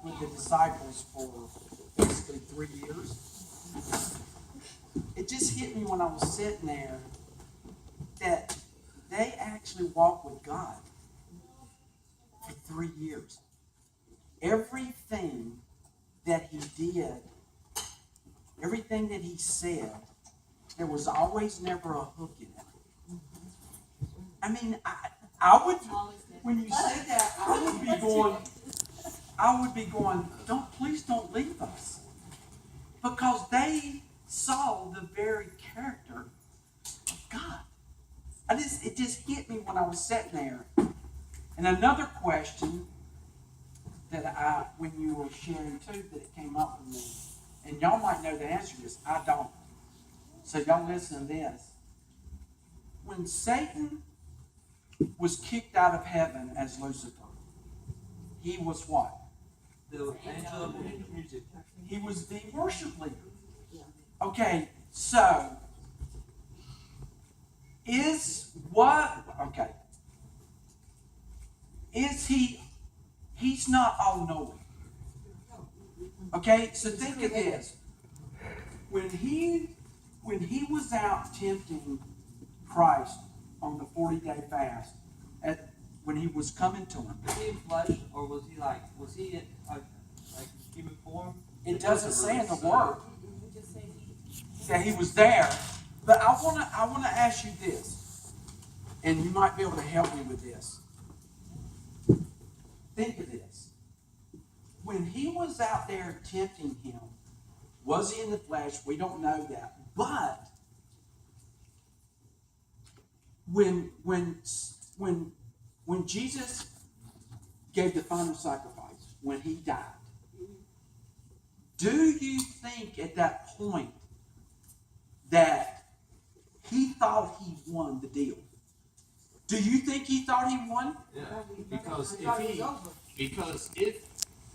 with the disciples for basically 3 years. It just hit me when I was sitting there that they actually walked with God for 3 years. Everything that he did, everything that he said, there was always never a hook in it. I mean, I would, when you said that, I would be going, please don't leave us. Because they saw the very character of God. It just hit me when I was sitting there. And another question that when you were sharing too, that it came up with me, and y'all might know the answer to this, I don't. So y'all listen to this. When Satan was kicked out of heaven as Lucifer, he was what? The angel of music. He was the worship leader. Okay, so is he's not all-knowing. Okay, so think of this. When he was out tempting Christ on the 40-day fast, when he was coming to him. Was he in flesh, or was he in human form? It doesn't say in the word that he was there. But I wanna ask you this, and you might be able to help me with this. Think of this. When he was out there tempting him, was he in the flesh? We don't know that. But when Jesus gave the final sacrifice, when he died, do you think at that point that he thought he won the deal? Do you think he thought he won? Yeah, because if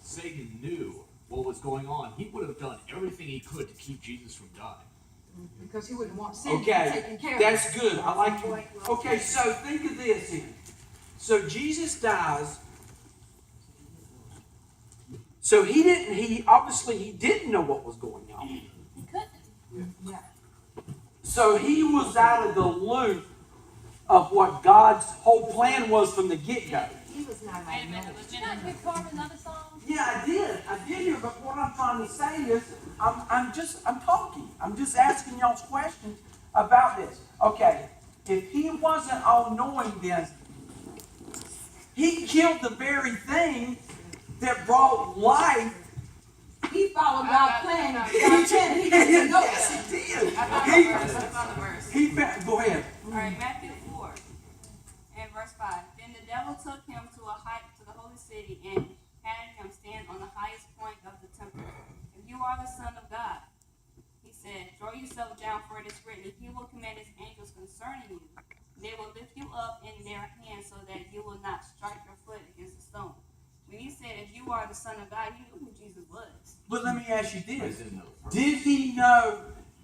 Satan knew what was going on, he would have done everything he could to keep Jesus from dying. Because he wouldn't want sin taken Okay, care of. that's good. I like you. Okay, so think of this then. So Jesus dies. So he obviously didn't know what was going on. He couldn't. Yeah. So he was out of the loop of what God's whole plan was from the get-go. He was not Wait a minute, was you not hear part of another song? Yeah, I did hear, but what I'm trying to say is, I'm talking. I'm just asking y'all's questions about this. Okay, if he wasn't all-knowing then, he killed the very thing that brought life. He followed God's plan. God's plan. He didn't know Yes, that. he did. I found the verse. Go ahead. All right, Matthew 4 and verse 5. Then the devil took him to the holy city and had him stand on the highest point of the temple. If you are the Son of God, he said, throw yourself down, for it is written, he will command his angels concerning you. They will lift you up in their hands so that you will not strike your foot against a stone. When he said, if you are the Son of God, he knew who Jesus was. But let me ask you this. Did Did he know,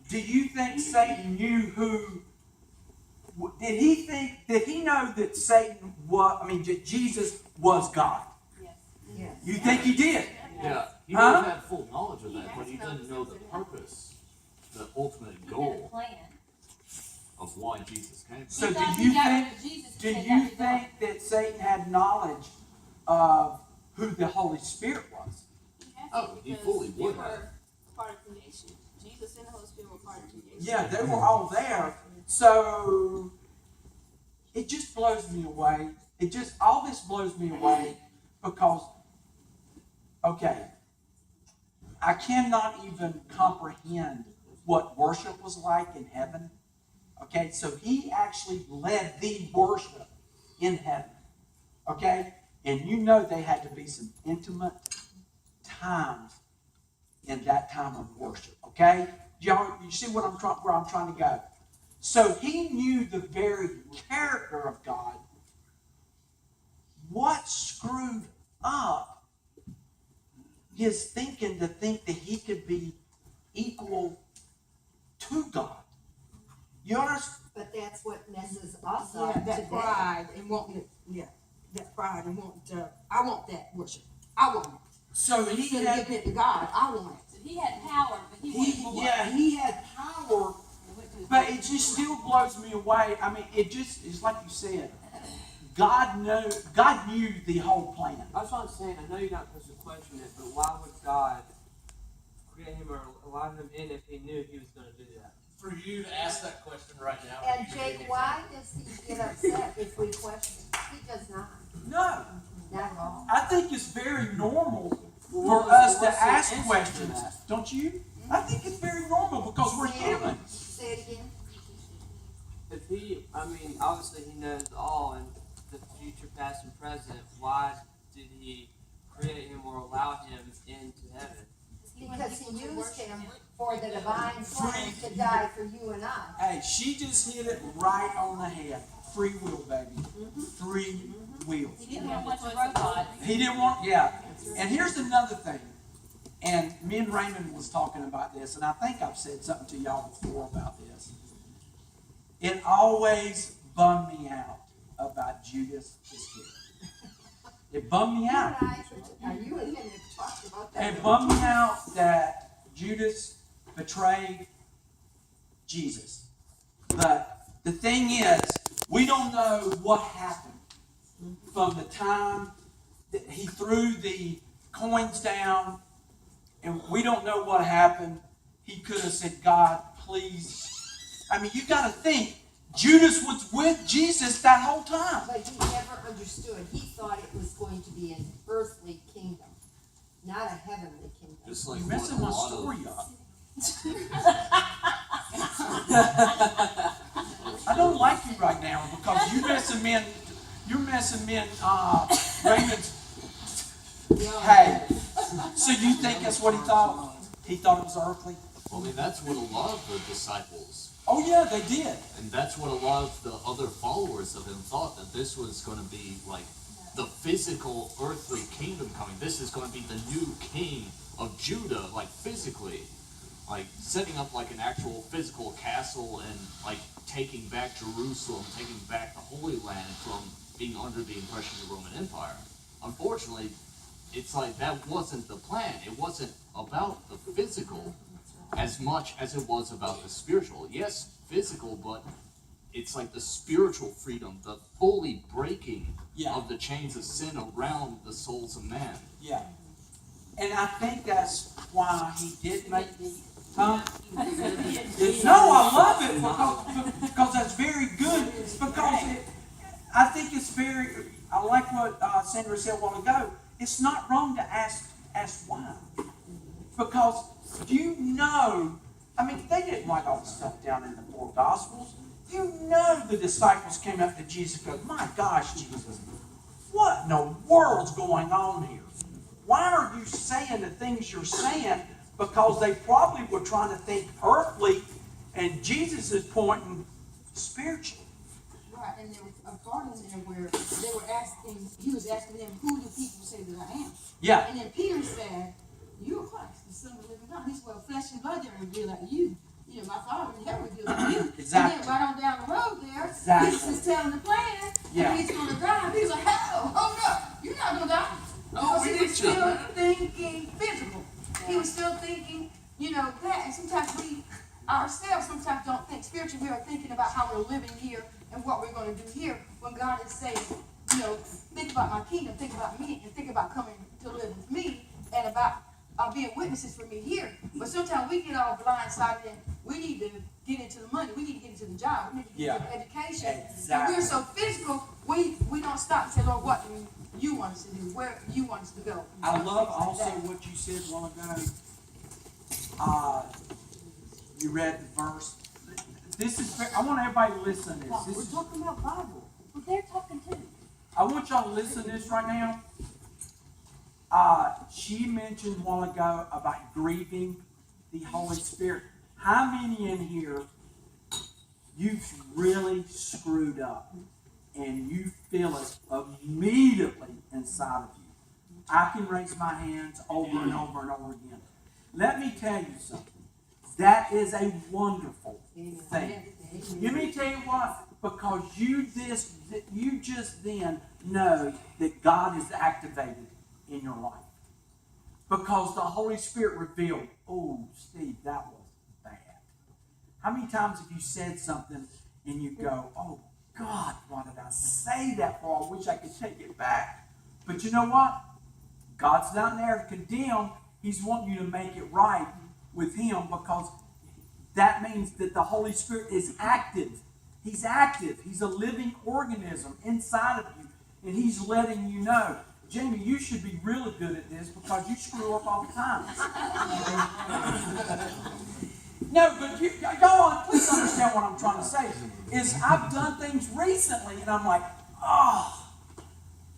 do you think Satan knew who, did he know that that Jesus was God? Yes. Yes. You think he did? Yeah, he Huh? would have had full knowledge of that, but he didn't know the purpose, the ultimate He had a goal plan. of why Jesus came. So He do thought you he got think, rid of Jesus, do he said, you "Let me go." think that Satan had knowledge of who the Holy Spirit was? He had Oh, to, he because fully they would were have. part of creation. Jesus and the Holy Spirit were part of creation. Yeah, they were all there. So it just blows me away. All this blows me away because, okay, I cannot even comprehend what worship was like in heaven. Okay, so he actually led the worship in heaven. Okay, and you know they had to be some intimate times in that time of worship. Okay, you see where I'm trying to go. So he knew the very character of God. What screwed up his thinking to think that he could be equal to God? You understand? But that's what messes us Yeah, up that today. pride and wanting it. Yeah, that pride and wanting to. I want that worship. I want it. So he Instead of had, giving it to God, I want it. So he had power, but he wanted more. he had power, but it just still blows me away. I mean, it's like you said, God knew the whole plan. That's what I'm saying. I know you're not supposed to question it, but why would God create him or allow him in if he knew he was going to do that? For you to ask that question right now. And Jake, why does he get upset if we question? He does not, No, not at all. I think it's very normal for Well, us to what's the ask answer to questions, that? don't you? I think it's very normal because we're human. Say it again. If he, I mean, obviously he knows all and the future, past, and present. Why did he create him or allow him into heaven? Because he used him for the divine plan to die for you and I. Hey, she just hit it right on the head. Free will, baby. Free will. He didn't want a bunch of robots. He didn't want, yeah. And here's another thing. And me and Raymond was talking about this, and I think I've said something to y'all before about this. It always bummed me out about Judas Iscariot. It bummed me You and out. you and him have talked about that. It bummed me out that Judas betrayed Jesus. But the thing is, we don't know what happened from the time that he threw the coins down, and we don't know what happened. He could have said, God, please. I mean, you got to think, Judas was with Jesus that whole time. But he never understood. He thought it was going to be an earthly kingdom, not a heavenly kingdom. Just like You're what messing a my lot story of up. I don't like you right now because you're messing in Raymond's. Hey, so you think that's what he thought? He thought it was earthly? I mean, that's what a lot of the disciples, Oh yeah, they did. and that's what a lot of the other followers of him thought, that this was going to be like the physical earthly kingdom coming. This is going to be the new king of Judah, like physically, like setting up like an actual physical castle and like taking back Jerusalem, taking back the Holy Land from being under the impression of the Roman Empire. Unfortunately, it's like that wasn't the plan. It wasn't about the physical as much as it was about the spiritual. Yes, physical, but it's like the spiritual freedom, the fully breaking Yeah. of the chains of sin around the souls of man. Yeah. And I think that's why he did make the. Huh? No, I love it because that's very good. Because I think it's very. I like what Sandra said a while ago. It's not wrong to ask why, because you know. I mean, they didn't write all the stuff down in the 4 Gospels. You know, the disciples came up to Jesus and go, "My gosh, Jesus, what in the world's going on here? Why are you saying the things you're saying?" Because they probably were trying to think earthly, and Jesus is pointing spiritual. Right, and there was a part in there where they were asking, he was asking them, who do people say that I am? Yeah. And then Peter said, you are Christ, the Son of the living God. He said, well, flesh and blood didn't reveal that to you. You know, my Father in heaven revealed that to you. Exactly. And then right on down the road there, Exactly. Jesus is telling the plan, Yeah. and he's going to die. He's like, hell, hold up, you're not going to die. Because he was still thinking physical. He was still thinking, you know, that. And sometimes we ourselves sometimes don't think spiritually. We are thinking about how we're living here and what we're going to do here, when God is saying, you know, think about my kingdom, think about me, and think about coming to live with me, and about being witnesses for me here. But sometimes we get all blindsided and we need to get into the money, we need to get into the job, we need to get into the education. Exactly. And we're so physical, we don't stop and say, Lord, what do you want us to do? Where you want us to go? I love Things like also that. what you said a while ago. You read the verse. This is. I want everybody to listen to this. We're talking about Bible. Well, they're talking too. I want y'all to listen to this right now. She mentioned a while ago about grieving the Holy Spirit. How many in here you've really screwed up and you feel it immediately inside of you? I can raise my hands over and over and over again. Let me tell you something. That is a wonderful thing. Let me tell you what, because you just then know that God is activated in your life. because the Holy Spirit revealed, oh, Steve, that was bad. How many times have you said something and you go, oh, God, why did I say that for? I wish I could take it back. But you know what? God's not there to condemn. He's wanting you to make it right with Him, because that means that the Holy Spirit is active. He's active. He's a living organism inside of you. And He's letting you know, Jamie, you should be really good at this because you screw up all the time. No, but y'all, please understand what I'm trying to say. Is I've done things recently and I'm like, oh,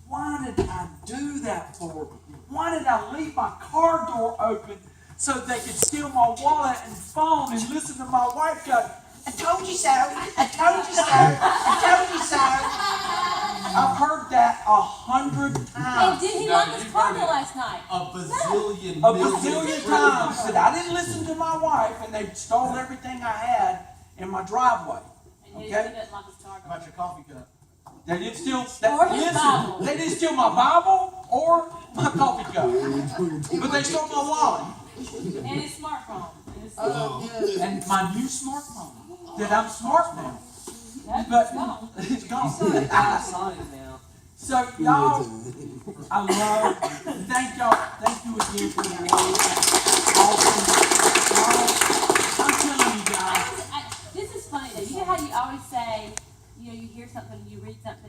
why did I do that for? Why did I leave my car door open so they could steal my wallet and phone and listen to my wife go, I told you so, I told you so, I told you so. I've heard that 100 And times. did he No, lock his you've car heard door it. last night? A bazillion. A bazillion times that I didn't listen to my wife and they stole everything I had in my driveway. And he Okay? didn't lock his car door. About your coffee cup. They didn't steal Or his Bible. They didn't steal my Bible or my coffee cup. But they stole my wallet And his smartphone. And his Oh, good. and my new smartphone. That I'm smart now. that's But gone. it's gone. Sonic now. So y'all, I love, thank y'all, thank you again for your word. Awesome. I'm telling you guys. This is funny though. You know how you always say, you hear something and you read